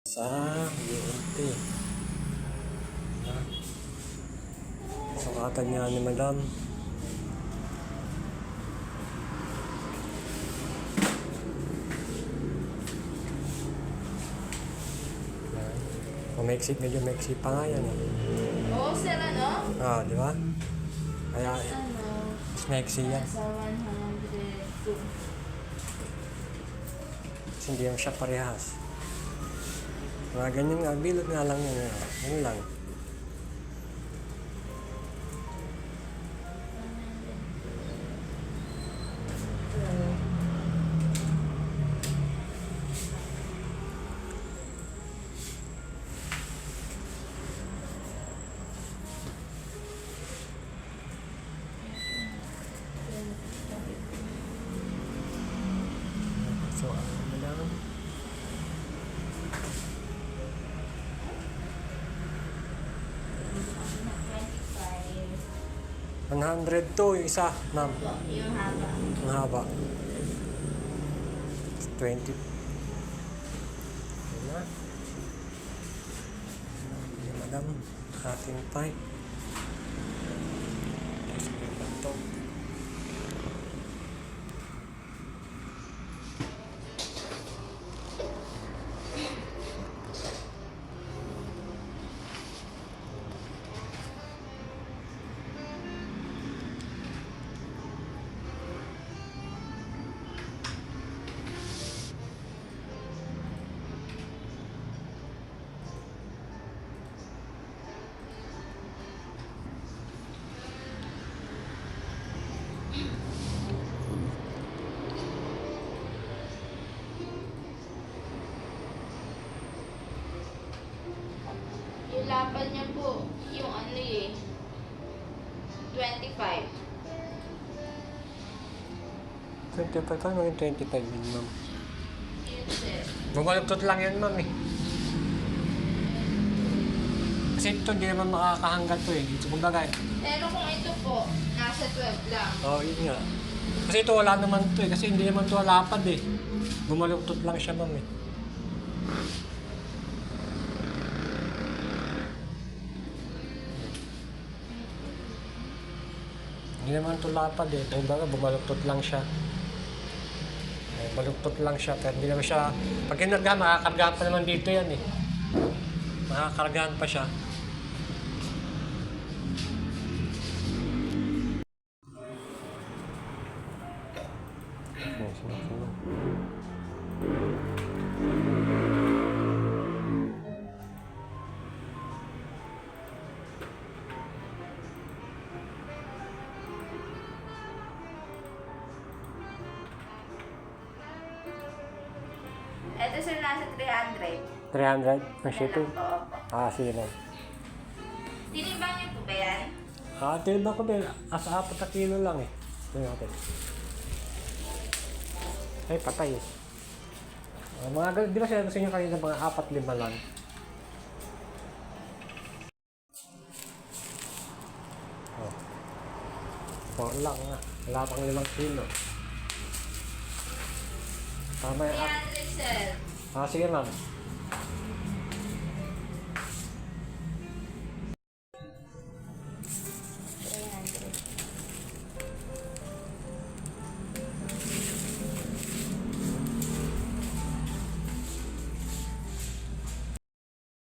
Sa UNT. Sukatan niya ni Madam. Mexic, medyo Mexic pa nga yan. Oo, sir, ano? Di ba? Kaya, Ano? mas Mexic yan. Nasa 102. Kasi hindi lang siya parehas. Mga ganyan nga, bilog nga lang yun. Yun lang. So, ano lang? $102 yung isa, ma'am. Yung haba. Ang haba. 20. Yun na. Yun, Madam. Ating pipe. Ito. Yung lapan niya po, yung ano 25. 25 pa, yung 25 yun, ma'am. Yun, sir. Bumaluktot lang yan, ma'am, eh. Kasi ito, hindi naman makakahanggat to, eh. Ito, kumbaga, eh. Pero kung ito po, nasa 12 lang. Yun nga. Kasi ito, wala naman to, eh. Kasi hindi naman to lapad, eh. Bumaluktot lang siya, ma'am, eh. Hindi naman to lapad, eh. Kumbaga, bumaluktot lang siya. Baluktot lang siya, pero hindi naman siya, pag kinargahan, makakargahan pa naman dito yan eh. Makakargahan pa siya. Ito, sir, nasa 300. 300 ang shipping? Oo. Sige lang. Tinimbang niyo po ba yan? Tinibang ko din, asa 4 na kilo lang eh. Ito natin. Ay, patay eh. Mga ganun, di ba sinabi sa inyo kanina mga 4-5 lang? Lang nga. Wala pang 5 kilo. Tama yan. 300, sir. Sige ma'am.